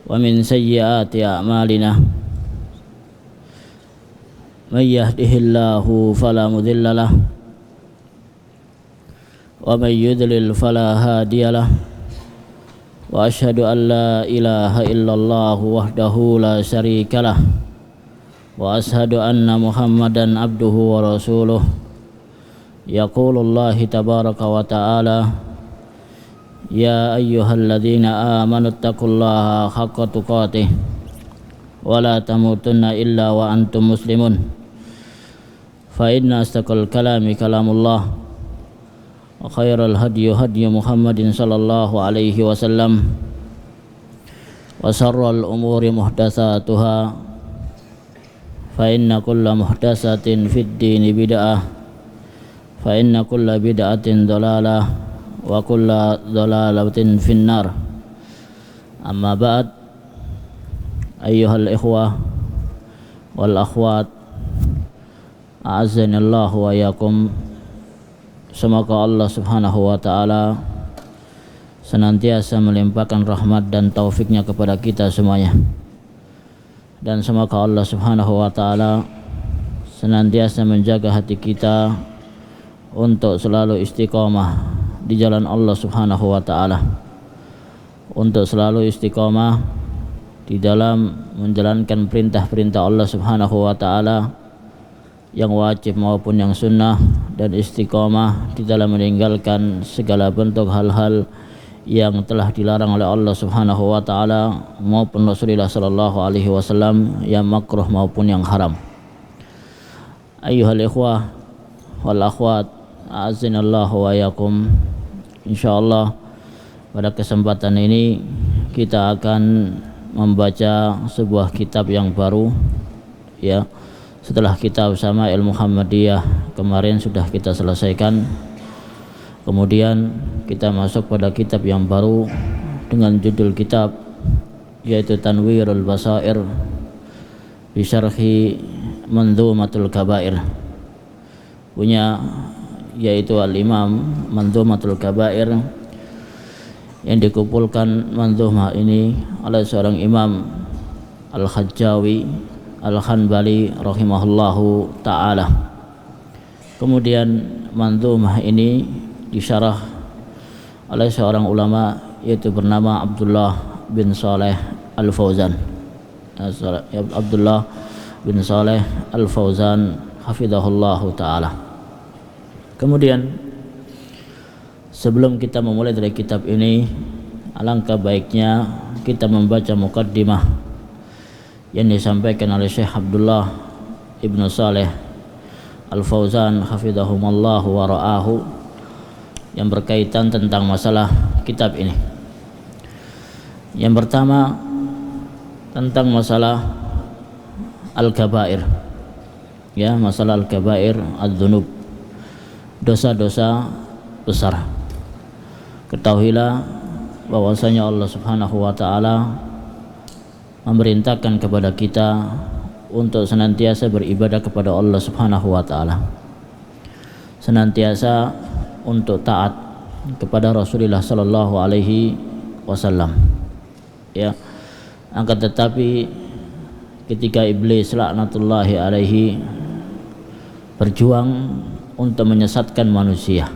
ومن سيئات أعمالنا من يهده الله فلا مضل له ومن يضلل فلا هادي له وأشهد أن لا إله إلا الله وحده لا شريك له وأشهد أن محمدا عبده ورسوله يقول الله تبارك وتعالى يا أيها الذين آمنوا اتقوا الله حق تقاته ولا تموتن إلا وأنتم مسلمون فإن أصدق الكلام كلام الله وخير الهدي هدي محمد صلى الله عليه وسلم وشر الأمور محدثاتها فإن كل محدثة في الدين بدعة فإن كل بدعة ضلالة وكل ضلالة في النار أما بعد أيها الإخوة والأخوات أعزني الله وإياكم. Semoga Allah subhanahu wa ta'ala senantiasa melimpahkan rahmat dan taufiknya kepada kita semuanya, dan semoga Allah subhanahu wa ta'ala senantiasa menjaga hati kita untuk selalu istiqomah di jalan Allah subhanahu wa ta'ala, untuk selalu istiqomah di dalam menjalankan perintah-perintah Allah subhanahu wa ta'ala yang wajib maupun yang sunnah, dan istiqomah di dalam meninggalkan segala bentuk hal-hal yang telah dilarang oleh Allah subhanahu wa ta'ala maupun Rasulullah sallallahu alaihi wasallam, yang makruh maupun yang haram. Ayyuhal ikhwah wal akhwat, a'azinallahu wa yakum. Insyaallah pada kesempatan ini kita akan membaca sebuah kitab yang baru, ya. Setelah kitab Syama'il Muhammadiyah kemarin sudah kita selesaikan, kemudian kita masuk pada kitab yang baru dengan judul kitab yaitu Tanwirul Basair bi Syarhi Mandzumatul Kabair, punya yaitu Al-Imam Mandzumatul Kabair, yang dikumpulkan manzumah ini oleh seorang Imam Al-Hajjawi Al-Hanbali rahimahullahu ta'ala. Kemudian manzumah ini disyarah oleh seorang ulama yaitu bernama Abdullah bin Saleh Al-Fauzan. Abdullah bin Saleh Al-Fauzan hafizahullahu ta'ala. Kemudian sebelum kita memulai dari kitab ini, alangkah baiknya kita membaca muqaddimah yang disampaikan oleh Syekh Abdullah ibn Saleh Al-Fauzan hafizahumallahu wa ra'ahu, yang berkaitan tentang masalah kitab ini. Yang pertama tentang masalah al-kabair, ya, masalah al-kabair ad-dzunub, dosa-dosa besar. Ketahuilah bahwasanya Allah subhanahu wa ta'ala memerintahkan kepada kita untuk senantiasa beribadah kepada Allah subhanahu wa ta'ala, senantiasa untuk taat kepada Rasulullah sallallahu alaihi wasallam, ya. Akan tetapi ketika iblis laknatullahi alaihi berjuang untuk menyesatkan manusia,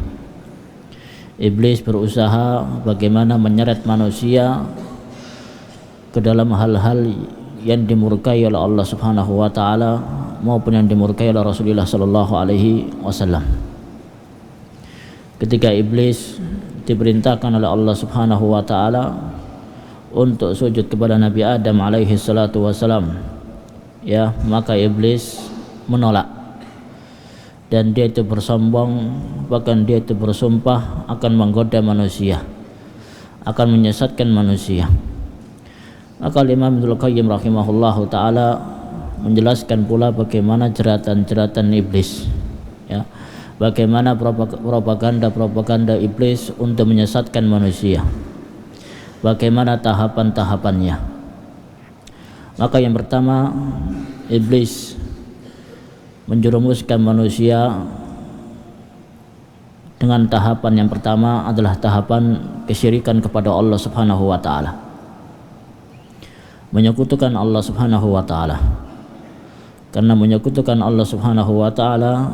iblis berusaha bagaimana menyeret manusia ke dalam hal-hal yang dimurkai oleh Allah subhanahu wa ta'ala maupun yang dimurkai oleh Rasulullah sallallahu alaihi wasallam. Ketika iblis diperintahkan oleh Allah subhanahu wa ta'ala untuk sujud kepada Nabi Adam alaihi salatu wasalam, ya, maka iblis menolak, dan dia itu bersombong, bahkan dia itu bersumpah akan menggoda manusia, akan menyesatkan manusia. Maka Imam Ibnu Qayyim rahimahullahu ta'ala menjelaskan pula bagaimana jeratan-jeratan iblis, ya, bagaimana propaganda iblis untuk menyesatkan manusia, bagaimana tahapan-tahapannya. Maka yang pertama, iblis menjerumuskan manusia dengan tahapan yang pertama adalah tahapan kesyirikan kepada Allah Subhanahu wa taala. menyekutukan Allah Subhanahu wa taala. Karena menyekutukan Allah Subhanahu wa taala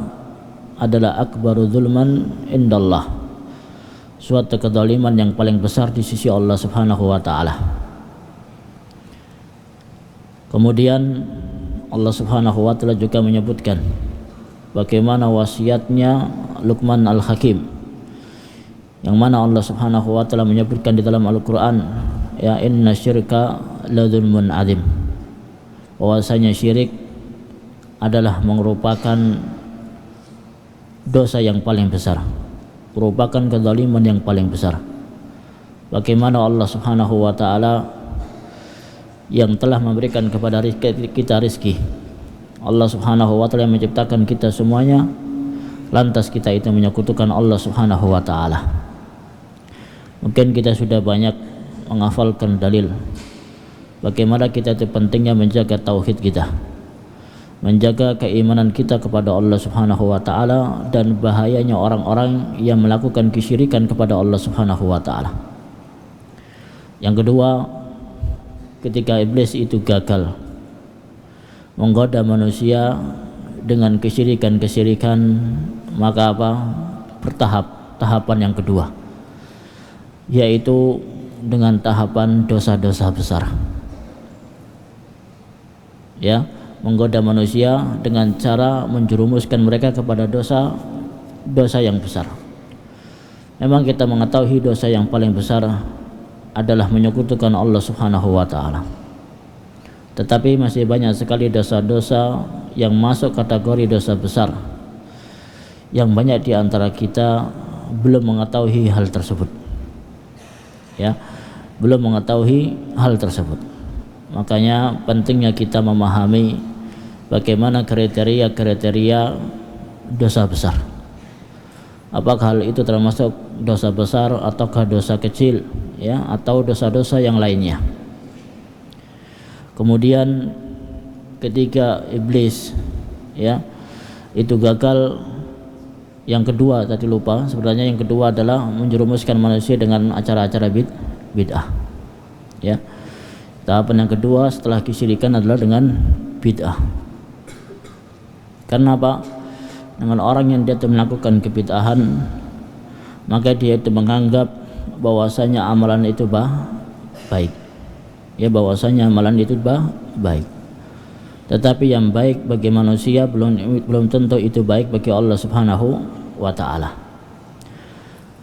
adalah akbaru dzulman indallah, suatu kezaliman yang paling besar di sisi Allah Subhanahu wa taala. Kemudian Allah Subhanahu wa taala juga menyebutkan bagaimana wasiatnya Luqman Al-Hakim, yang mana Allah Subhanahu wa taala menyebutkan di dalam Al-Qur'an, ya inna syirka ladzulmun adzim, bahwasanya syirik adalah merupakan dosa yang paling besar, merupakan kezaliman yang paling besar. Bagaimana Allah Subhanahu wa taala yang telah memberikan kepada kita rizki, Allah Subhanahu wa taala yang menciptakan kita semuanya, lantas kita itu menyekutukan Allah Subhanahu wa taala. Mungkin kita sudah banyak menghafalkan dalil bagaimana kita itu pentingnya menjaga tauhid kita, menjaga keimanan kita kepada Allah Subhanahu wa taala, dan bahayanya orang-orang yang melakukan kesyirikan kepada Allah Subhanahu wa taala. Yang kedua, ketika iblis itu gagal menggoda manusia dengan kesyirikan-kesyirikan, maka tahapan yang kedua, yaitu dengan tahapan dosa-dosa besar. Ya, menggoda manusia dengan cara menjerumuskan mereka kepada dosa yang besar. Memang kita mengetahui dosa yang paling besar adalah menyekutukan Allah Subhanahu wa taala. Tetapi masih banyak sekali dosa-dosa yang masuk kategori dosa besar, yang banyak di antara kita belum mengetahui hal tersebut. Ya, belum mengetahui hal tersebut. Makanya pentingnya kita memahami bagaimana kriteria-kriteria dosa besar. Apakah hal itu termasuk dosa besar ataukah dosa kecil, ya, atau dosa-dosa yang lainnya. Kemudian ketika iblis, ya, itu gagal, yang kedua tadi lupa, sebenarnya yang kedua adalah menjerumuskan manusia dengan acara-acara bid'ah. Ya. Tahapan yang kedua setelah kesyirikan adalah dengan bid'ah. Karena apa? Dengan orang yang dia melakukan kebid'ahan, maka dia itu menganggap bahwasanya amalan itu baik. Ya, bahwasanya amalan itu baik. Tetapi yang baik bagi manusia belum tentu itu baik bagi Allah Subhanahu wa taala.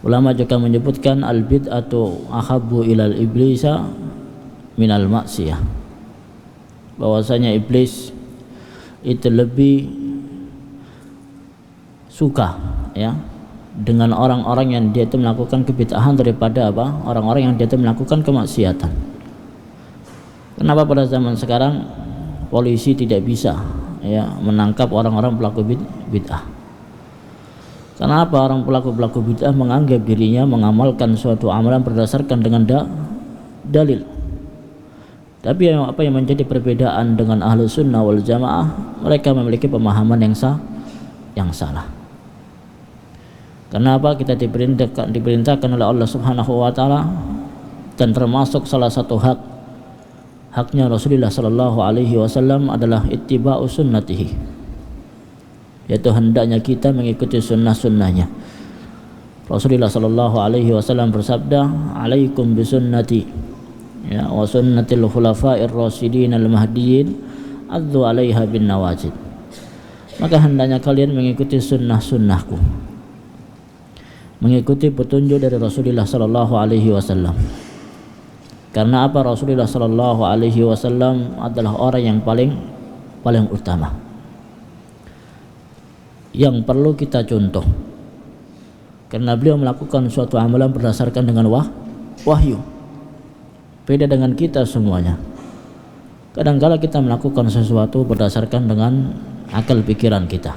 Ulama juga menyebutkan al-bid'atu ahabbu ilal iblisa minal maksiyah, bahwasanya iblis itu lebih suka, ya, dengan orang-orang yang dia itu melakukan kebid'ahan daripada orang-orang yang dia itu melakukan kemaksiatan. Kenapa pada zaman sekarang polisi tidak bisa, ya, menangkap orang-orang pelaku bid'ah? Karena apa? Orang pelaku bid'ah menganggap dirinya mengamalkan suatu amalan berdasarkan dengan dalil. Tapi apa yang menjadi perbedaan dengan ahlu sunnah wal jamaah, mereka memiliki pemahaman yang salah. Karena apa? Kita diperintahkan oleh Allah Subhanahu wa taala, dan termasuk salah satu haknya Rasulullah sallallahu alaihi wasallam adalah ittiba'u sunnatihi, yaitu hendaknya kita mengikuti sunnah-sunnahnya. Rasulullah sallallahu alaihi wasallam bersabda, "Alaikum bisunnati, ya, wa sunnatil khulafa'ir rasyidin al-mahdiyyin, adzu 'alaiha bin nawajid." Maka hendaknya kalian mengikuti sunnah-sunnahku, mengikuti petunjuk dari Rasulullah sallallahu alaihi wasallam. Karena apa? Rasulullah sallallahu alaihi wasallam adalah orang yang paling utama, yang perlu kita contoh, karena beliau melakukan suatu amalan berdasarkan dengan wahyu. Beda dengan kita semuanya. Kadang-kala kita melakukan sesuatu berdasarkan dengan akal pikiran kita.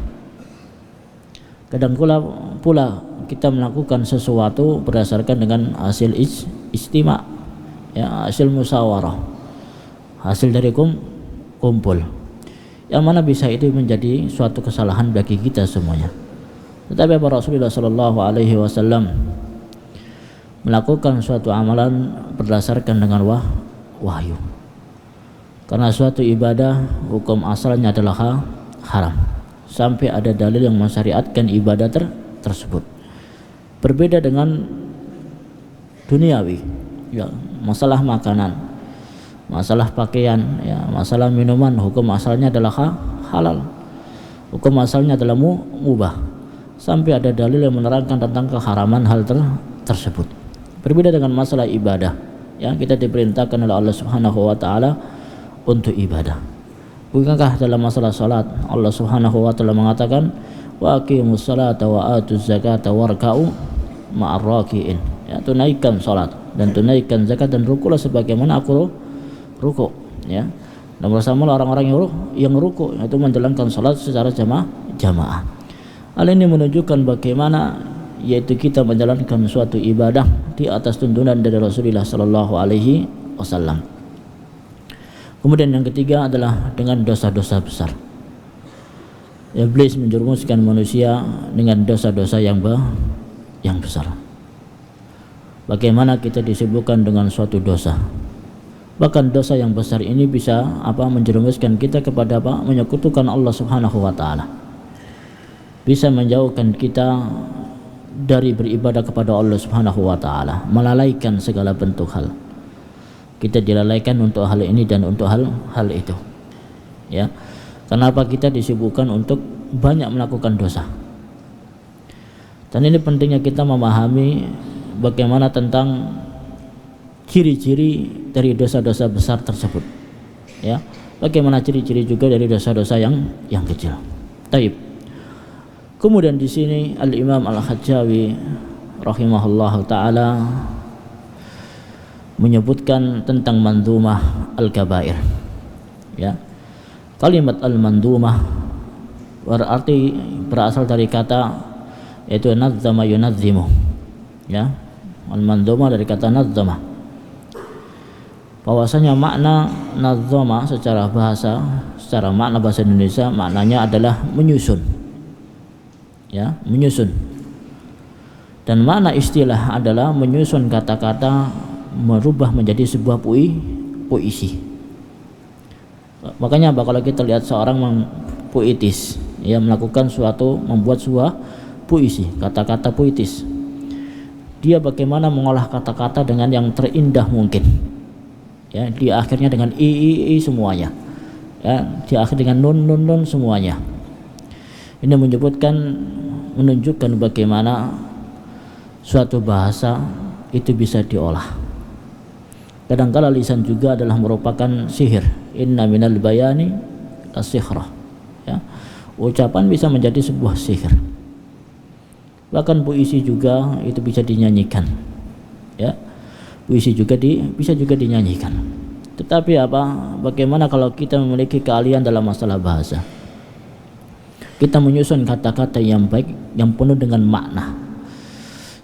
Kadang-kala pula kita melakukan sesuatu berdasarkan dengan hasil istima', ya, hasil musyawarah, hasil dari kumpul, yang mana bisa itu menjadi suatu kesalahan bagi kita semuanya. Tetapi Rasulullah sallallahu alaihi wasallam melakukan suatu amalan berdasarkan dengan wahyu. Karena suatu ibadah hukum asalnya adalah haram sampai ada dalil yang mensyariatkan ibadah tersebut. Berbeda dengan duniawi, ya, masalah makanan, masalah pakaian, ya, masalah minuman, hukum asalnya adalah halal, hukum asalnya adalah mubah sampai ada dalil yang menerangkan tentang keharaman hal tersebut. Berbeda dengan masalah ibadah, ya, kita diperintahkan oleh Allah Subhanahu wa taala untuk ibadah. Bukankah dalam masalah salat Allah Subhanahu wa taala mengatakan wa aqimus salata wa atuz zakata warka'u ma'ar raki'in, ya, tunaikan salat dan tunaikan zakat dan rukulah sebagaimana aku ruku, ya, dan bersamalah orang-orang yang ruku, yaitu menjalankan salat secara jamaah. Hal ini menunjukkan bagaimana yaitu kita menjalankan suatu ibadah di atas tuntunan dari Rasulullah sallallahu alaihi wasallam. Kemudian yang ketiga adalah dengan dosa-dosa besar. Iblis menjerumuskan manusia dengan dosa-dosa yang besar. Bagaimana kita disibukkan dengan suatu dosa? Bahkan dosa yang besar ini bisa menjerumuskan kita kepada menyekutukan Allah Subhanahu wa taala. Bisa menjauhkan kita dari beribadah kepada Allah Subhanahu wa taala, melalaikan segala bentuk hal. Kita dilalaikan untuk hal ini dan untuk hal itu, ya. Kenapa kita disibukkan untuk banyak melakukan dosa? Dan ini pentingnya kita memahami bagaimana tentang ciri-ciri dari dosa-dosa besar tersebut, ya. Bagaimana ciri-ciri juga dari dosa-dosa yang kecil. Taib. Kemudian di sini Al-Imam Al-Hajjawi rahimahullahu taala menyebutkan tentang mandumah al-kabair, ya. Kalimat al-mandumah berasal dari kata yaitu nadzama yunadzimu, ya. Al-mandumah dari kata nadzama. Bahwasanya makna nadzama secara makna bahasa Indonesia maknanya adalah menyusun, ya, menyusun. Dan makna istilah adalah menyusun kata-kata, merubah menjadi sebuah puisi. Makanya kalau kita lihat seorang puitis, ya, membuat sebuah puisi, kata-kata puitis, dia bagaimana mengolah kata-kata dengan yang terindah mungkin, ya, di akhirnya dengan i semuanya, ya, di akhir dengan nun semuanya. Ini menunjukkan bagaimana suatu bahasa itu bisa diolah. Kadangkala lisan juga adalah merupakan sihir. Inna minal bayani as-sihrah, ya. Ucapan bisa menjadi sebuah sihir. Bahkan puisi juga itu bisa dinyanyikan, ya. Puisi juga bisa juga dinyanyikan. Tetapi bagaimana kalau kita memiliki keahlian dalam masalah bahasa? Kita menyusun kata-kata yang baik, yang penuh dengan makna,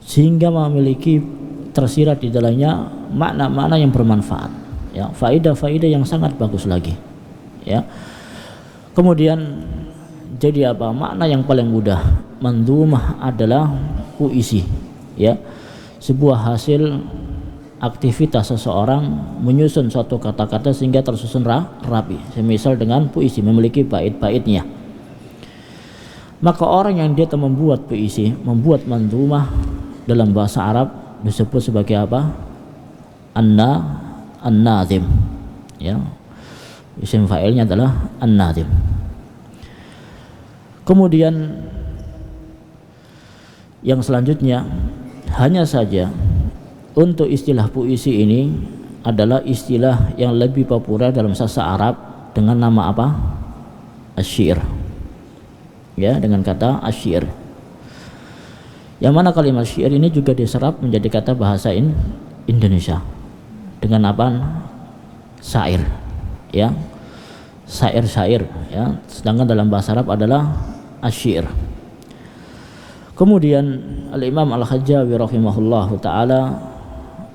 sehingga memiliki tersirat di dalamnya makna-makna yang bermanfaat, ya, faidah-faidah yang sangat bagus lagi, ya. Kemudian jadi makna yang paling mudah mandumah adalah puisi, ya, sebuah hasil aktivitas seseorang menyusun suatu kata-kata sehingga tersusun rapi, semisal dengan puisi memiliki bait-baitnya. Maka orang yang dia membuat puisi, membuat mandumah, dalam bahasa Arab disebut sebagai an-nazim, ya. Isim fa'ilnya adalah an-nazim. Kemudian yang selanjutnya, hanya saja untuk istilah puisi ini adalah istilah yang lebih populer dalam sastra Arab dengan nama asy-syi'r, ya, dengan kata asy-syi'r. Yang mana kalimat syair ini juga diserap menjadi kata bahasa Indonesia dengan syair, ya, syair, ya. Sedangkan dalam bahasa Arab adalah asy-syi'r. Kemudian Al-Imam Al-Hajjawi rahimahullahu taala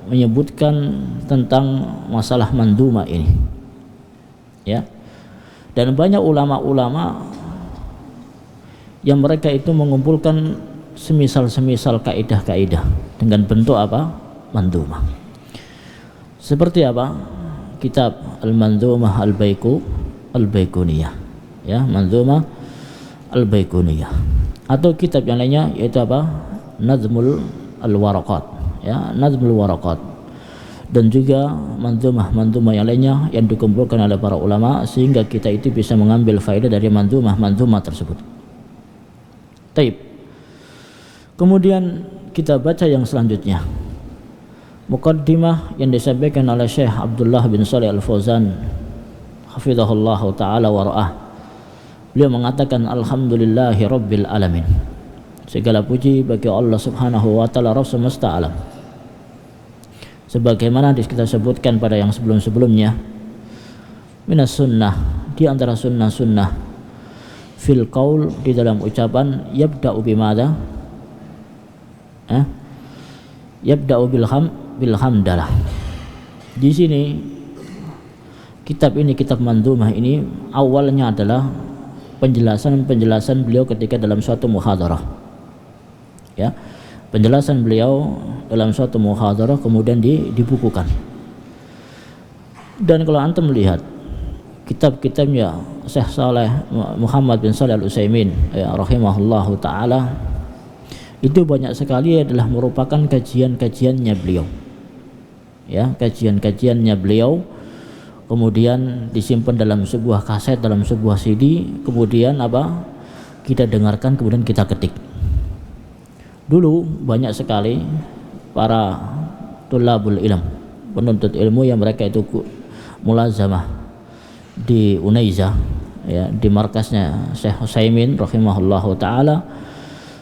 menyebutkan tentang masalah mandumah ini, ya. Dan banyak ulama-ulama yang mereka itu mengumpulkan semisal kaidah-kaidah dengan bentuk mandumah. Seperti kitab Al-Manzumah Al-Baiquniyah, ya, Manzumah Al-Baiquniyah, atau kitab yang lainnya yaitu apa? Nazmul Al-Waraqat, ya, Nazmul Waraqat, dan juga manzumah yang lainnya yang dikumpulkan oleh para ulama sehingga kita itu bisa mengambil faedah dari manzumah tersebut. Taib. Kemudian kita baca yang selanjutnya, muqaddimah yang disampaikan oleh Syekh Abdullah bin Shalih Al-Fauzan hafizahullah ta'ala wa ra'ah. Beliau mengatakan alhamdulillahi rabbil alamin, segala puji bagi Allah subhanahu wa ta'ala, Rabb semesta alam. Sebagaimana kita sebutkan pada yang sebelum-sebelumnya, minas sunnah, di antara sunnah-sunnah fil qaul, di dalam ucapan, yabda'u bimada, yabda'u bilhamdalah. Di sini kitab manzumah ini awalnya adalah penjelasan beliau ketika dalam suatu muhadarah, ya, penjelasan beliau dalam suatu muhadarah kemudian dibukukan. Dan kalau antum melihat kitab-kitabnya Syekh Saleh Muhammad bin Shalih Al-Utsaimin, ya, rahimahullahu taala, itu banyak sekali adalah merupakan kajian-kajiannya beliau, ya, kajian-kajiannya beliau kemudian disimpan dalam sebuah kaset, dalam sebuah CD, kemudian apa, kita dengarkan, kemudian kita ketik. Dulu banyak sekali para tulabul ilm, penuntut ilmu yang mereka itu mulazamah di Unaiza, ya, di markasnya Syekh Utsaimin rahimahullahu taala.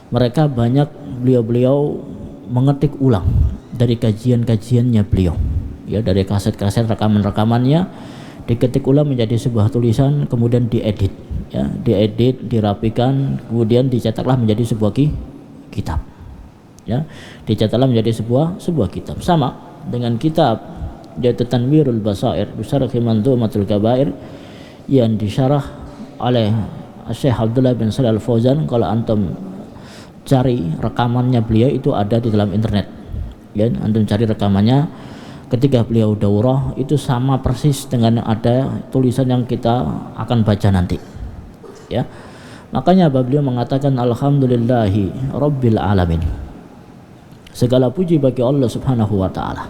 Mereka banyak beliau mengetik ulang dari kajian-kajiannya beliau, ya, dari kaset-kaset rekaman-rekamannya diketik ulang menjadi sebuah tulisan, kemudian diedit, ya, dirapikan, kemudian dicetaklah menjadi sebuah kitab, ya, dicetaklah menjadi sebuah kitab. Sama dengan kitab yaitu Tanwirul Basair bi Syarh Manzumatul Kabair yang disyarah oleh Syekh Abdullah bin Shalih Al-Fauzan. Kalau antum cari rekamannya beliau itu ada di dalam internet, ya, antum cari rekamannya ketika beliau daurah, itu sama persis dengan ada tulisan yang kita akan baca nanti, ya. Makanya beliau mengatakan alhamdulillahi rabbil alamin, segala puji bagi Allah subhanahu wa ta'ala.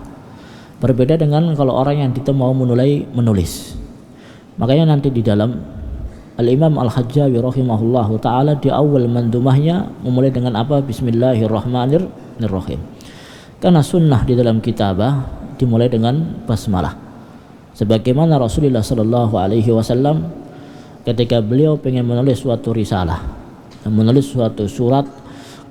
Berbeda dengan kalau orang yang kita mau menulis. Makanya nanti di dalam Al-Imam Al-Hajjawi rahimahullahu ta'ala di awal manzumahnya memulai dengan apa? Bismillahirrahmanirrahim. Karena sunnah di dalam kitabah dimulai dengan basmalah. Sebagaimana Rasulullah sallallahu alaihi wasallam ketika beliau ingin menulis suatu risalah, menulis suatu surat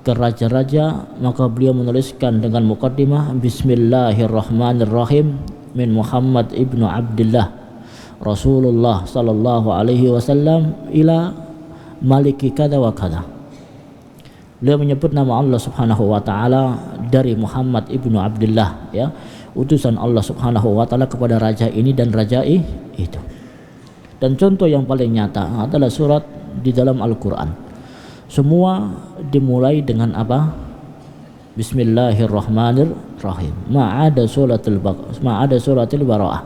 ke raja-raja, maka beliau menuliskan dengan muqaddimah Bismillahirrahmanirrahim min Muhammad ibnu Abdullah Rasulullah sallallahu alaihi wasallam ila maliki kada wa kada. Beliau menyebut nama Allah subhanahu wa ta'ala dari Muhammad ibnu Abdullah, ya, utusan Allah subhanahu wa ta'ala kepada raja ini dan raja itu. Dan contoh yang paling nyata adalah surat di dalam Al-Quran. Semua dimulai dengan apa? Bismillahirrahmanirrahim. Ma'ada suratul Bara'ah,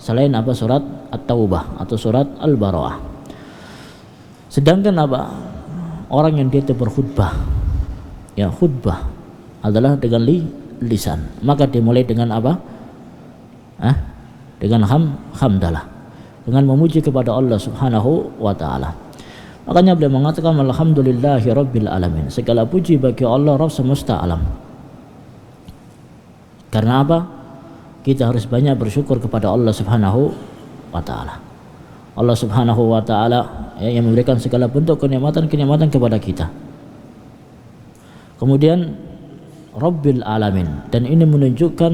selain apa? Surat At-Taubah atau surat Al-Bara'ah. Sedangkan apa? Orang yang dia itu berkhutbah, ya, khutbah adalah dengan lisan, maka dimulai dengan apa? Dengan hamdalah, dengan memuji kepada Allah subhanahu wa ta'ala. Makanya beliau mengatakan alhamdulillahi rabbil alamin, segala puji bagi Allah Rabb semesta alam. Karena apa? Kita harus banyak bersyukur kepada Allah subhanahu wa ta'ala. Allah subhanahu wa ta'ala, ya, yang memberikan segala bentuk kenikmatan kepada kita. Kemudian Rabbil alamin, dan ini menunjukkan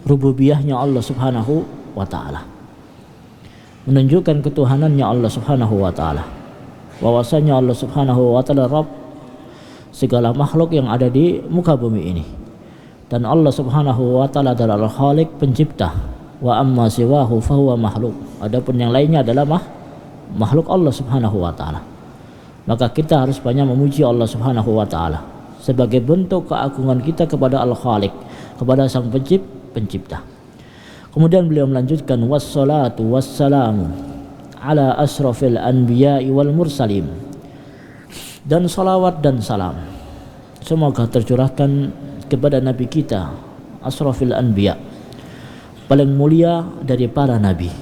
rububiyahnya Allah subhanahu wa ta'ala, menunjukkan ketuhanannya Allah subhanahu wa ta'ala, bahwasanya Allah subhanahu wa ta'ala Rabb segala makhluk yang ada di muka bumi ini, dan Allah subhanahu wa ta'ala adalah Khaliq, pencipta. Wa amma siwahu fahuwa makhluk, adapun yang lainnya adalah makhluk Allah subhanahu wa ta'ala. Maka kita harus banyak memuji Allah subhanahu wa ta'ala sebagai bentuk keagungan kita kepada Al-Khaliq, kepada sang pencipta. Kemudian beliau melanjutkan wassalatu wassalamu ala asrafil anbiya'i wal mursalin, dan salawat dan salam semoga tercurahkan kepada nabi kita asrafil anbiya, paling mulia dari para nabi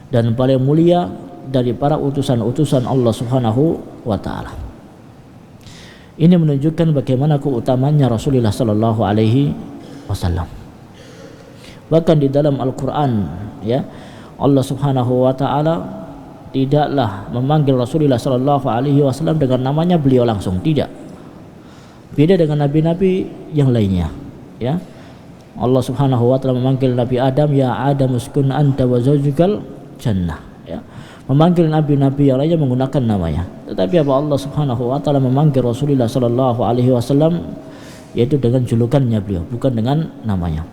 dan paling mulia dari para utusan-utusan Allah Subhanahu wa taala. Ini menunjukkan bagaimana keutamaannya Rasulullah sallallahu alaihi wasallam. Bahkan di dalam Al-Qur'an, ya, Allah Subhanahu wa taala tidaklah memanggil Rasulullah sallallahu alaihi wasallam dengan namanya beliau langsung, tidak. Beda dengan nabi-nabi yang lainnya, ya. Allah Subhanahu wa taala memanggil Nabi Adam, ya Adam uskun anta wa zawjukal jannah, ya. Memanggil nabi-nabi yang lainnya menggunakan namanya. Tetapi apa Allah Subhanahu wa taala memanggil Rasulullah sallallahu alaihi wasallam yaitu dengan julukannya beliau, bukan dengan namanya.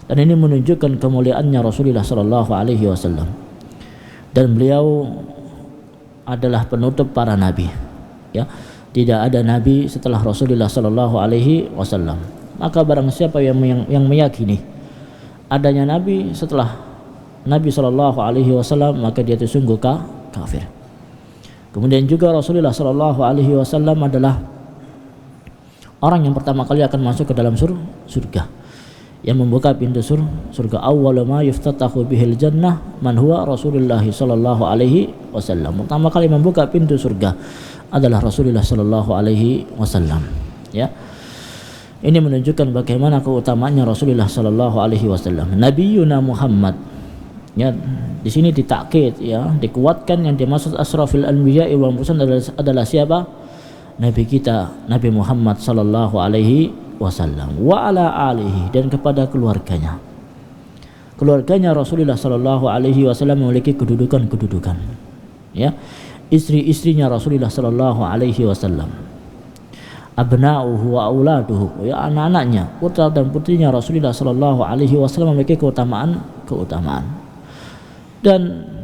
Dan ini menunjukkan kemuliaannya Rasulullah sallallahu alaihi wasallam. Dan beliau adalah penutup para nabi, ya. Tidak ada nabi setelah Rasulullah sallallahu alaihi wasallam. Maka barang siapa yang meyakini adanya nabi setelah Nabi sallallahu alaihi wasallam, maka dia itu sungguh kafir. Kemudian juga Rasulullah sallallahu alaihi wasallam adalah orang yang pertama kali akan masuk ke dalam surga, yang membuka pintu surga. Awwalu ma yuftatahu bihil jannah man huwa Rasulullah sallallahu alaihi wasallam. Pertama kali membuka pintu surga adalah Rasulullah sallallahu alaihi wasallam, ya. Ini menunjukkan bagaimana keutamaannya Rasulullah sallallahu alaihi wasallam. Nabiyuna Muhammad, ya, di sini ditakkid, ya, dikuatkan yang dimaksud asrafil anbiya wal mursalin adalah siapa? Nabi kita Nabi Muhammad sallallahu alaihi wasallam wa ala alihi, dan kepada keluarganya. Keluarganya Rasulullah sallallahu alaihi wasallam memiliki kedudukan, ya. Istri-istrinya Rasulullah sallallahu alaihi wasallam, abna'uhu wa auladuhu, ya, anak-anaknya, putra dan putrinya Rasulullah sallallahu alaihi wasallam memiliki keutamaan. Dan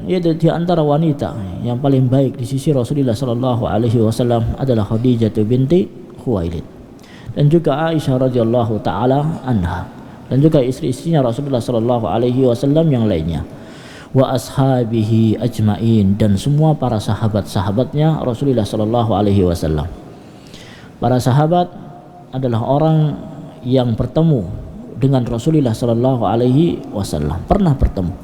ya, di antara wanita yang paling baik di sisi Rasulullah sallallahu alaihi wasallam adalah Khadijah binti Khuwailid, dan juga Aisyah radhiyallahu taala anha, dan juga istri-istrinya Rasulullah sallallahu alaihi wasallam yang lainnya, wa ashabihi ajmain, dan semua para sahabat-sahabatnya Rasulullah sallallahu alaihi wasallam. Para sahabat adalah orang yang bertemu dengan Rasulullah sallallahu alaihi wasallam, pernah bertemu.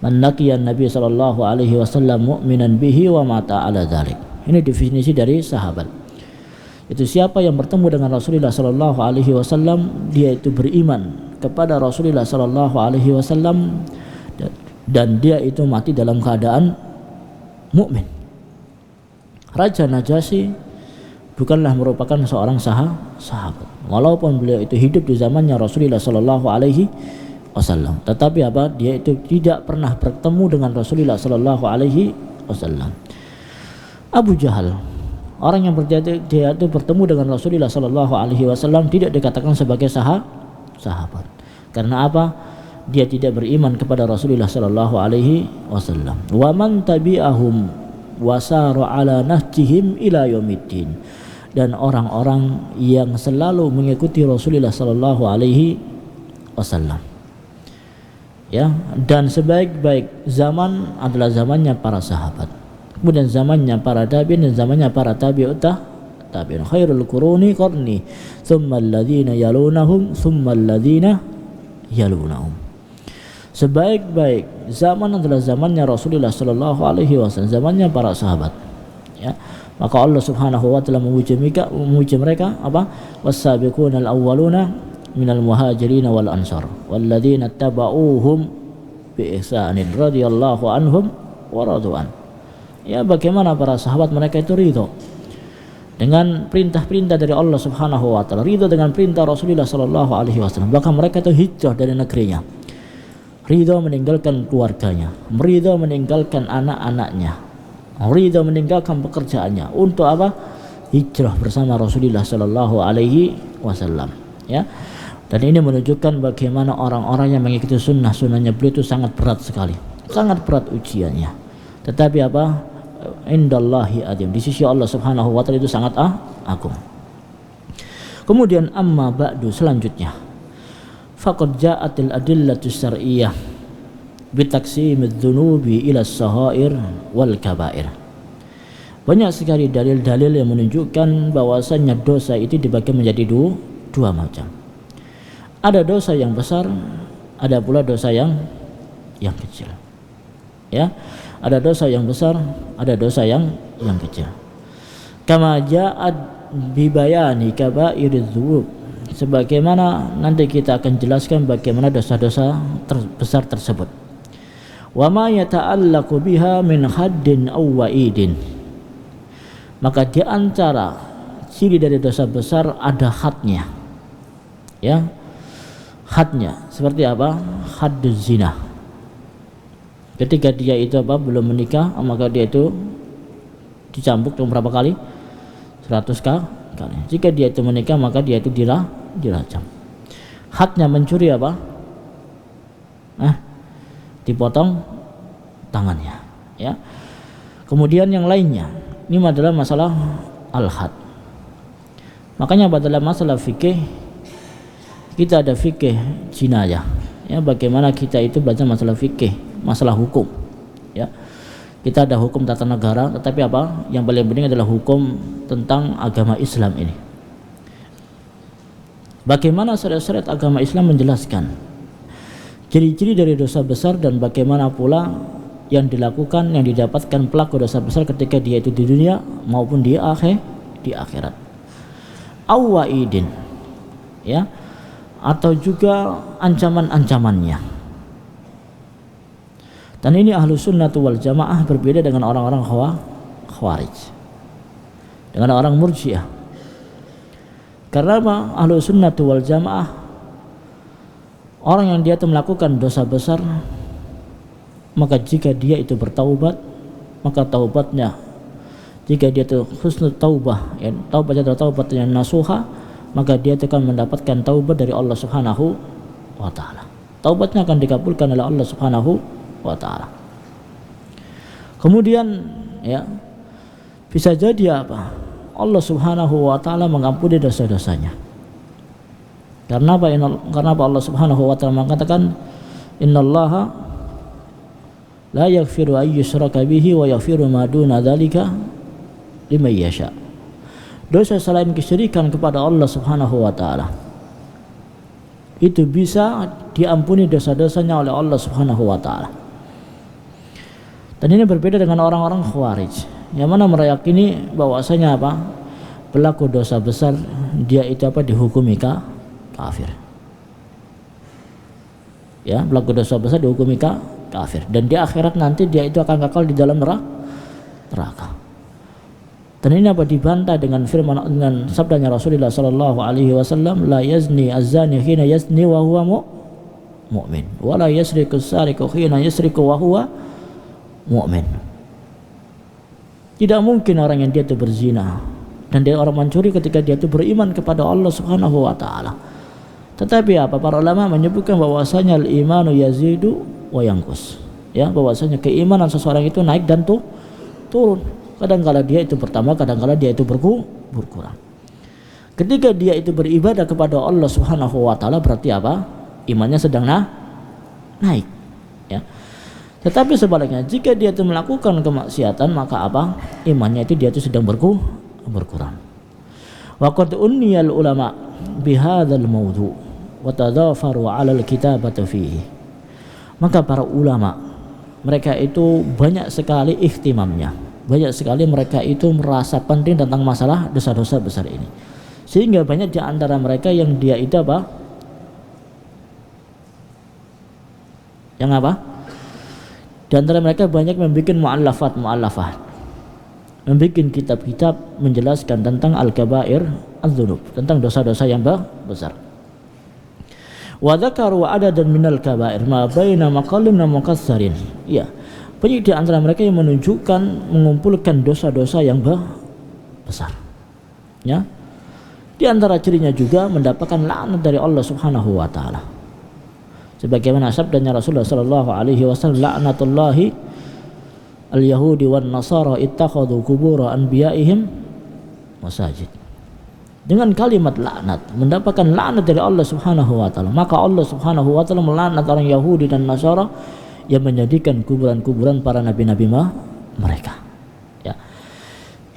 Man laqiyan Nabi sallallahu alaihi wasallam mu'minan bihi wa mata ala dzalik. Ini definisi dari sahabat. Itu siapa yang bertemu dengan Rasulullah sallallahu alaihi wasallam, dia itu beriman kepada Rasulullah sallallahu alaihi wasallam dan dia itu mati dalam keadaan mukmin. Raja Najasyi bukanlah merupakan seorang sahabat, walaupun beliau itu hidup di zamannya Rasulullah sallallahu alaihi wasallam, tetapi apa, dia itu tidak pernah bertemu dengan Rasulullah sallallahu alaihi wasallam. Abu Jahal, orang yang dia itu bertemu dengan Rasulullah sallallahu alaihi wasallam, tidak dikatakan sebagai sahabat. Karena apa? Dia tidak beriman kepada Rasulullah sallallahu alaihi wasallam. Wa man tabi'ahum wa sara ala nahjihim ila yaumiddin, dan orang-orang yang selalu mengikuti Rasulullah sallallahu alaihi wasallam, ya. Dan sebaik-baik zaman adalah zamannya para sahabat, kemudian zamannya para tabi'in, dan zamannya para tabi'ut tabi'in. Khairul quruni qarni thumma alladhina yalunahum thumma alladhina yalunahum. Sebaik-baik zaman adalah zamannya Rasulullah sallallahu alaihi wasallam, zamannya para sahabat, ya. Maka Allah Subhanahu wa taala memuji mereka apa? Was-sabiqunal awwaluna minal muhajirin wal ansar walladzina tabauhum bi ihsanin radhiyallahu anhum wa radwan. Ya, bagaimana para sahabat mereka itu ridho dengan perintah-perintah dari Allah Subhanahu wa taala, ridho dengan perintah Rasulullah sallallahu alaihi wasallam. Bahkan mereka itu hijrah dari negerinya, ridho meninggalkan keluarganya, ridho meninggalkan anak-anaknya, ridho meninggalkan pekerjaannya untuk apa? Hijrah bersama Rasulullah sallallahu alaihi wasallam, ya. Dan ini menunjukkan bagaimana orang-orang yang mengikuti sunnahnya beliau itu sangat berat sekali, sangat berat ujiannya. Tetapi apa? Indallahi azim, di sisi Allah Subhanahu wa taala itu sangat agung. Kemudian amma ba'du, selanjutnya faqad ja'atil adillatu syar'iyyah bitaqsimidz dzunubi ila as-saghair wal kabair. Banyak sekali dalil-dalil yang menunjukkan bahwasanya dosa itu dibagi menjadi dua macam. Ada dosa yang besar, ada pula dosa yang kecil. Ya, ada dosa yang besar, ada dosa yang kecil. Kama ja'at bi bayani kabairiz dzunub, sebagaimana nanti kita akan jelaskan bagaimana dosa-dosa besar tersebut. Wa ma yata'allaqu biha min haddin aw wa'idin, maka di antara ciri dari dosa besar ada hadnya. Ya, hadnya seperti apa? Hadduz zina. Ketika dia itu belum menikah, maka dia itu dicambuk berapa kali? 100 kali. Jika dia itu menikah, maka dia itu dirajam. Hadnya mencuri apa? Dipotong tangannya. Ya. Kemudian yang lainnya, ini adalah masalah al-had. Makanya pada masalah fikih kita ada fikih jinayah. Ya, bagaimana kita itu belajar masalah fikih, masalah hukum. Ya. Kita ada hukum tata negara, tetapi apa? Yang paling penting adalah hukum tentang agama Islam ini. Bagaimana syariat agama Islam menjelaskan ciri-ciri dari dosa besar dan bagaimana pula yang dilakukan, yang didapatkan pelaku dosa besar ketika dia itu di dunia maupun di akhirat. Awaidin, ya, atau juga ancaman-ancamannya. Dan ini ahlu sunnatu wal jamaah berbeda dengan orang-orang khawarij, dengan orang murjiah. Karena apa? Ahlu sunnatu wal jamaah, orang yang dia melakukan dosa besar, maka jika dia itu bertaubat, maka taubatnya, jika dia itu husnul taubah, ya, taubatnya adalah taubat yang nasuha, maka dia akan mendapatkan taubat dari Allah Subhanahu wa taala. Taubatnya akan dikabulkan oleh Allah Subhanahu wa taala. Kemudian, ya, bisa jadi apa? Allah Subhanahu wa taala mengampuni dosa-dosanya. Karena apa? Karena apa? Allah Subhanahu wa taala mengatakan, innallaha la yaghfiru ay yushraka bihi wa yaghfiru ma duna dzalika liman yasha. Dosa selain kesyirikan kepada Allah Subhanahu wa taala itu bisa diampuni dosa-dosanya oleh Allah Subhanahu wa taala. Dan ini berbeda dengan orang-orang khawarij yang mana meyakini bahwasanya apa? Pelaku dosa besar dia itu dihukumi kafir. Ya, pelaku dosa besar dihukumi kafir, dan di akhirat nanti dia itu akan kekal di dalam neraka. Dan ini dibantah dengan firman, dengan sabdanya Rasulullah sallallahu alaihi wasallam, la yazni az-zani hina yazni wa huwa mu'min, wa la yasriku as-sariqu hina yasriku wa huwa mu'min. Tidak mungkin orang yang dia itu berzina dan dia orang mencuri ketika dia itu beriman kepada Allah Subhanahu wa taala. Tetapi apa? Para ulama menyebutkan bahwasanya al-imanu yazidu wa yanqus. Ya, bahwasanya keimanan seseorang itu naik dan turun. Kadang-kala dia itu bertambah, kadang-kala dia itu berkurang. Ketika dia itu beribadah kepada Allah Subhanahu wa taala, berarti apa? Imannya sedang naik. Ya. Tetapi sebaliknya, jika dia itu melakukan kemaksiatan, maka apa? Imannya itu dia itu sedang berkurang. Wa qad unniyal ulama bihadzal mawdu' wa tadhafaru 'ala al-kitabati fihi. Maka para ulama, mereka itu banyak sekali ihtimamnya, banyak sekali mereka itu merasa penting tentang masalah dosa-dosa besar ini, sehingga banyak di antara mereka yang dia itu apa? Yang apa? Di antara mereka banyak membuat mu'allafat, membuat kitab-kitab menjelaskan tentang al-kabair az-dzunub, tentang dosa-dosa yang besar. Wa dzakaru adadan minal kabair ma baina maqallim wa muqassarin. Ya, banyak di antara mereka yang menunjukkan, mengumpulkan dosa-dosa yang besar. Ya. Di antara cirinya juga mendapatkan laknat dari Allah Subhanahu wa taala. Sebagaimana sabdanya Rasulullah sallallahu alaihi wasallam, laknatullahi al-yahudi wan nasara ittakhadhu qubur anbiya'ihim masajid. dengan kalimat laknat, mendapatkan laknat dari Allah Subhanahu wa taala. Maka Allah Subhanahu wa taala melaknat orang Yahudi dan Nasara yang menjadikan kuburan-kuburan para nabi-nabi mereka. Ya.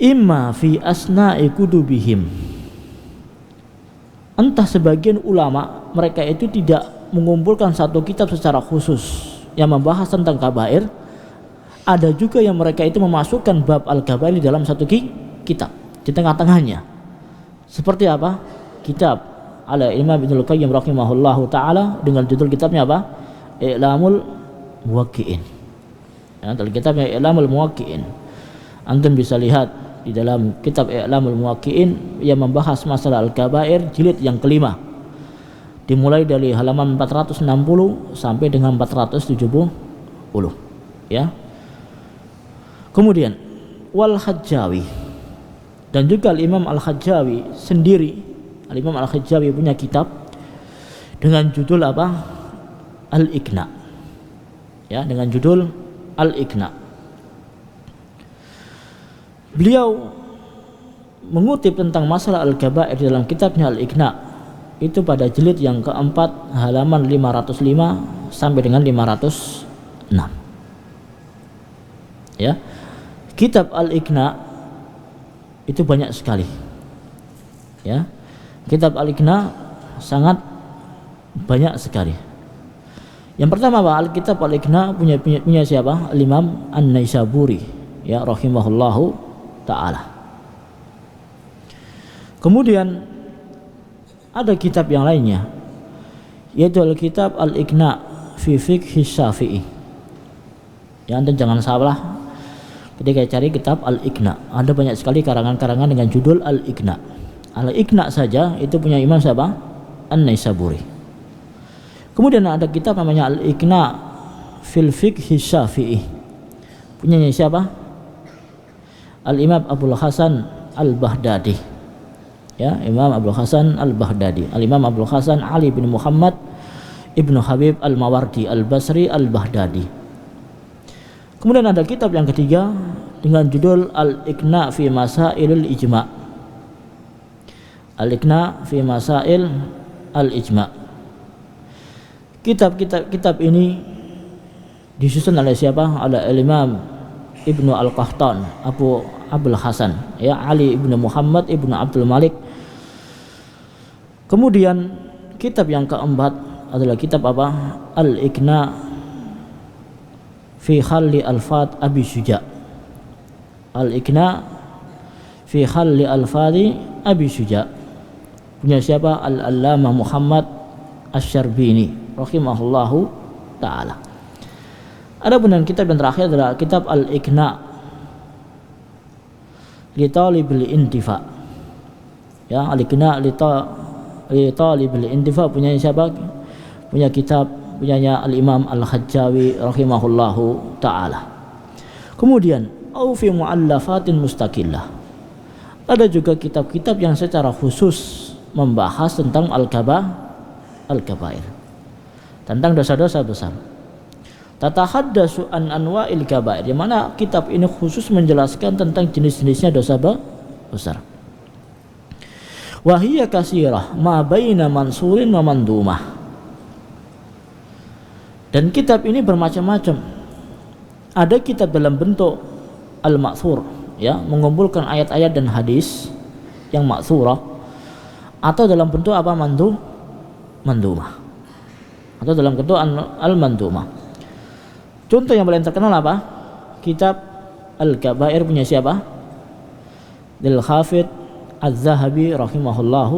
Imma fi asna'i kudubihim. Entah sebagian ulama mereka itu tidak mengumpulkan satu kitab secara khusus yang membahas tentang kabair. Ada juga yang mereka itu memasukkan bab al-kabair di dalam satu kitab di tengah-tengahnya. Seperti apa? Kitab Al-Imam Ibnul Qayyim rahimahullahu taala dengan judul kitabnya apa? I'lamul Muwaqqi'in. Ya, dalam kitabnya I'lamul Muwaqqi'in. Antum bisa lihat di dalam kitab I'lamul Muwaqqi'in yang membahas masalah al-kabair jilid yang kelima. Dimulai dari halaman 460 sampai dengan 470. Ya. Kemudian wal Hajjawi, dan juga Al-Imam Al-Hajjawi sendiri, Al-Imam Al-Hajjawi punya kitab dengan judul apa? Al-Iqna. Ya, dengan judul Al-Iqna. Beliau mengutip tentang masalah al-kabair dalam kitabnya Al-Iqna itu pada jilid yang keempat halaman 505 sampai dengan 506. Ya. Kitab Al-Iqna itu banyak sekali. Ya. Kitab Al-Iqna sangat banyak sekali. Yang pertama, Kitab Al-Iqna punya siapa? Al-Imam An-Naisaburi, ya, rahimahullahu taala. Kemudian ada kitab yang lainnya, yaitu Al-Kitab Al-Iqna fi Fiqh Syafi'i. Ya, Anda jangan salah ketika cari kitab Al-Iqna, ada banyak sekali karangan-karangan dengan judul Al-Iqna. Al-Iqna saja itu punya Imam siapa? An-Naisaburi. Kemudian ada kitab namanya Al-Iqna fil Fiqh Syafi'i, punyanya siapa? Al-Imam Abul Hasan Al-Baghdadi. Ya, Imam Abul Hasan Al-Baghdadi. Al-Imam Abul Hasan Ali bin Muhammad Ibnu Habib Al-Mawardi Al-Basri Al-Baghdadi. Kemudian ada kitab yang ketiga dengan judul Al-Iqna fi Masailil Ijma'. Al-Iqna fi Masail Al-Ijma'. Kitab ini disusun oleh siapa? Al-Imam Ibnu Al-Qahtan Abul Hasan, ya, Ali Ibnu Muhammad Ibnu Abdul Malik. Kemudian kitab yang keempat adalah kitab apa? Al-Iqna fi Khalli Al-Fat Abi Syuja. Al-Iqna fi Khalli Al-Fadi Abi Syuja, punya siapa? Al-Allamah Muhammad Asy-Syarbini rahimahullahu taala. Adapun kitab yang terakhir adalah kitab Al-Iqna li Talibil Intifa. Ya, Al-Iqna li Talibil Intifa punya siapa? Punya kitab punyanya Al-Imam Al-Hajjawi rahimahullahu ta'ala. Kemudian au fi mu'allafatin mustaqillah, ada juga kitab-kitab yang secara khusus membahas tentang al-kabair, tentang dosa-dosa besar. Tatahaddatsu an anwa'il kabair, di mana kitab ini khusus menjelaskan tentang jenis-jenisnya dosa besar. Wa hiya katsirah ma baina mansurin wa mandumah. Dan kitab ini bermacam-macam. Ada kitab dalam bentuk al-ma'thur, ya, mengumpulkan ayat-ayat dan hadis yang ma'thurah, atau dalam bentuk apa? Mandumah. Atau dalam bentuk al-mandumah. Contoh yang paling terkenal apa? Kitab Al-Kabair punya siapa? Lil Hafidz Az-Zahabi rahimahullahu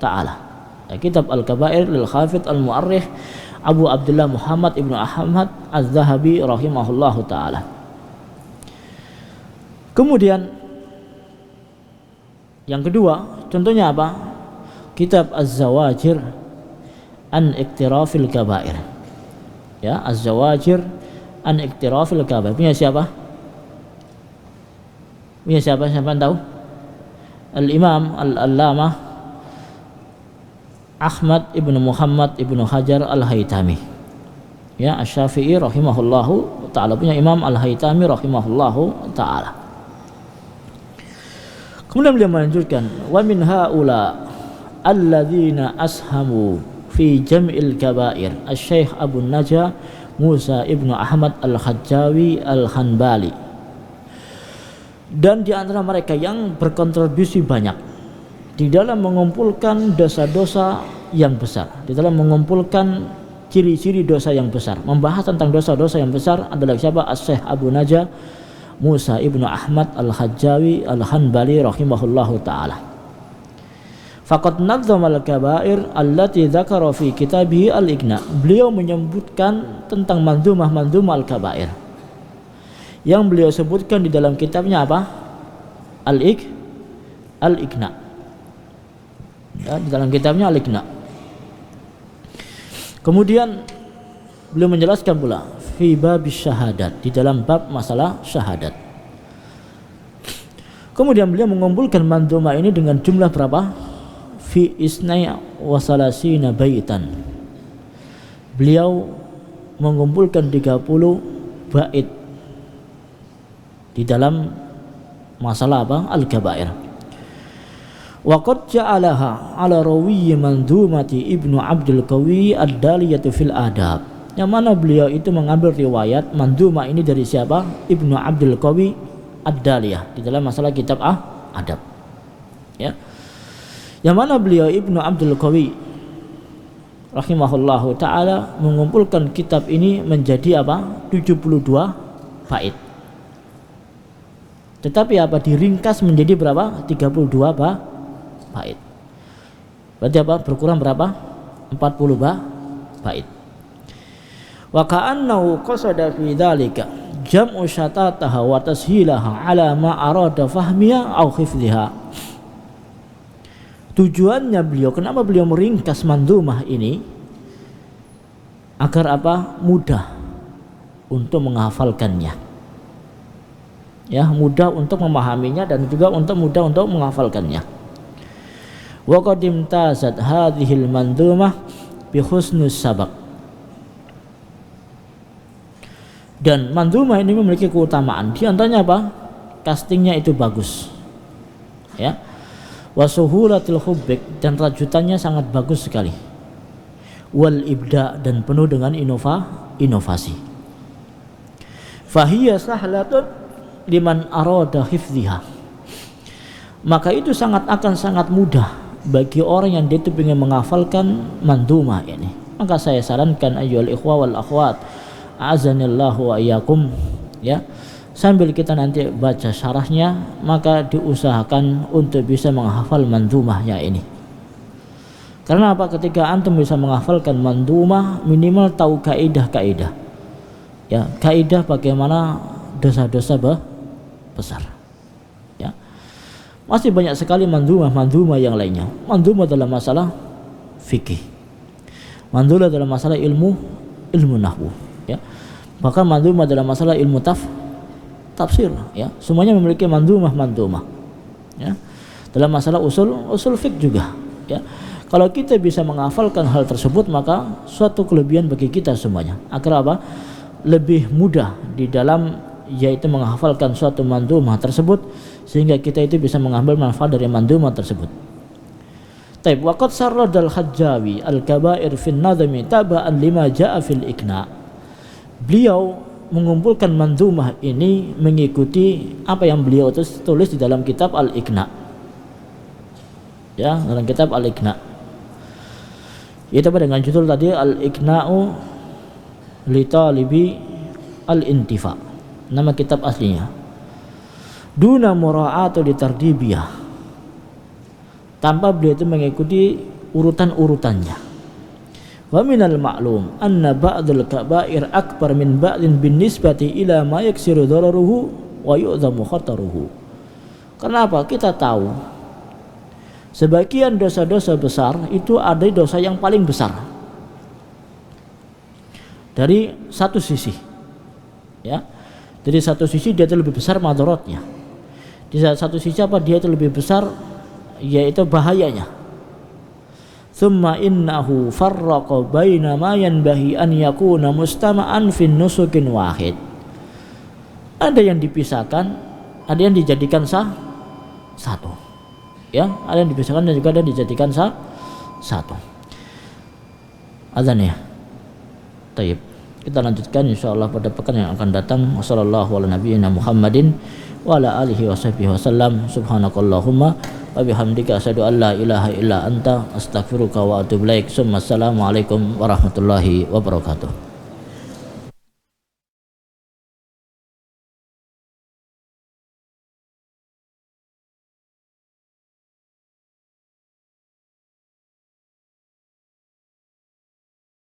taala. Ya, kitab Al-Kabair lil Hafidz Al-Mu'arrikh Abu Abdullah Muhammad Ibnu Ahmad Az-Zahabi rahimahullahu taala. Kemudian yang kedua, contohnya apa? Kitab Az-Zawajir an Iktirafil Kabair. Ya, Az-Zawajir an Iktirafil Kabair. Punya siapa? Punya siapa? Siapa yang tahu? Al-Imam Al-Allamah Ahmad Ibnu Muhammad Ibnu Hajar Al-Haytami, ya, Asy-Syafi'i rahimahullahu taala, punya Imam Al-Haytami rahimahullahu taala. Kemudian beliau melanjutkan, wa min haula alladzina ashamu fi jam'il kabair asy-Syaikh Abu Najah Musa ibnu Ahmad al-Hajjawi al-Hanbali. Dan di antara mereka yang berkontribusi banyak di dalam mengumpulkan dosa-dosa yang besar, di dalam mengumpulkan ciri-ciri dosa yang besar, membahas tentang dosa-dosa yang besar adalah siapa? Asy-Syaikh Abu Najah Musa ibnu Ahmad al-Hajjawi al-Hanbali rahimahullahu ta'ala. Faqad nadzama al-kabair allati dzakara fi kitabih al-Ighna. Beliau menyebutkan tentang mandhumah al-kabair yang beliau sebutkan di dalam kitabnya apa? Al-Ighna. Ya, di dalam kitabnya Al-Ighna. Kemudian beliau menjelaskan pula fi babis syahadat, di dalam bab masalah syahadat. Kemudian beliau mengumpulkan mandhumah ini dengan jumlah berapa? Fi isnai wa salasina baitan. Beliau mengumpulkan 30 bait di dalam masalah apa? Al-kabair. Wa qad ja'alaha ala rawi mandhumati Ibnu Abdul Qawi ad-Daliyatu fil Adab. Yang mana beliau itu mengambil riwayat mandhumah ini dari siapa? Ibnu Abdul Qawi ad-Daliyah di dalam masalah kitab Adab. Ya. Yang mana beliau Ibnu Abdul Qawi rahimahullahu taala mengumpulkan kitab ini menjadi apa? 72 bait. Tetapi apa? Diringkas menjadi berapa? 32 bait. Berarti apa? Berkurang berapa? 40 bait. Wa ka'annahu qasada fi dzalika jam'u syatataha wa tashilaha ala ma arada fahmiha aw hifdhiha. Tujuannya beliau, kenapa beliau meringkas mandhumah ini? Agar apa? Mudah untuk menghafalkannya. Ya, mudah untuk memahaminya dan juga mudah untuk menghafalkannya. Wa qad imtazat hadhil mandhumah bi husnus sabaq. Dan mandhumah ini memiliki keutamaan. Di antaranya apa? Castingnya itu bagus. Ya. Wa suhulatil hubbik, dan rajutannya sangat bagus sekali. Wal ibda, dan penuh dengan inovasi. Fahiya sahlatun liman arada hifdhiha. Maka itu akan sangat mudah bagi orang yang dia itu ingin menghafalkan mandhumah ini. Maka saya sarankan ayyuhal ikhwa wal akhwat, a'azanillahu wa iyyakum, ya, sambil kita nanti baca syarahnya, maka diusahakan untuk bisa menghafal mandhumahnya ini. Karena apa? Ketika antum bisa menghafalkan mandhumah, minimal tahu kaidah-kaidah. Ya, kaidah bagaimana dosa-dosa besar. Ya. Masih banyak sekali mandhumah yang lainnya. Mandhumah dalam masalah fikih. Mandhumah dalam masalah ilmu nahwu, ya. Bahkan mandhumah dalam masalah ilmu tafsir, ya. Semuanya memiliki mandhumah, ya. Dalam masalah usul fiqh juga, ya. Kalau kita bisa menghafalkan hal tersebut, maka suatu kelebihan bagi kita semuanya. Agar apa? Lebih mudah di dalam yaitu menghafalkan suatu mandhumah tersebut, sehingga kita itu bisa mengambil manfaat dari mandhumah tersebut. Taib waqad sarradal Hajjawi al-kabair fi an-nadhmi taba'an lima ja'a fil Ighna. Beliau mengumpulkan mandhumah ini mengikuti apa yang beliau tulis di dalam kitab Al-Ighna. Ya, dalam kitab Al-Ighna. Itu dengan judul tadi Al-Ighna'u li talibi al-intifa. Nama kitab aslinya. Duna mura'atu li tardibiyah. Tanpa beliau itu mengikuti urutan-urutannya. Wa minal ma'lum anna ba'dul kaba'ir akbar min ba'din bin nisbati ila ma yaksiru dararuhu wa yu'zamu khataruhu. Kenapa? Kita tahu sebagian dosa-dosa besar itu ada dosa yang paling besar dari satu sisi, ya. Dari satu sisi dia itu lebih besar madaratnya. Di satu sisi apa? Dia itu lebih besar yaitu bahayanya. Thumma innahu farraqa baina ma yanbahi an yakuna mustama'an fin nusukin wahid. Ada yang dipisahkan, ada yang dijadikan satu. Ya, ada yang dipisahkan dan juga ada yang dijadikan satu. Azan ya. Tayyib. Kita lanjutkan insyaallah pada pekan yang akan datang. Wassallallahu ala nabiyyina Muhammadin wa ala alihi washabbihi wasallam. Subhanakallahumma wa bihamdika asyhadu an la ilaha illa anta astaghfiruka wa atubu ilaik. Assalamualaikum warahmatullahi wabarakatuh.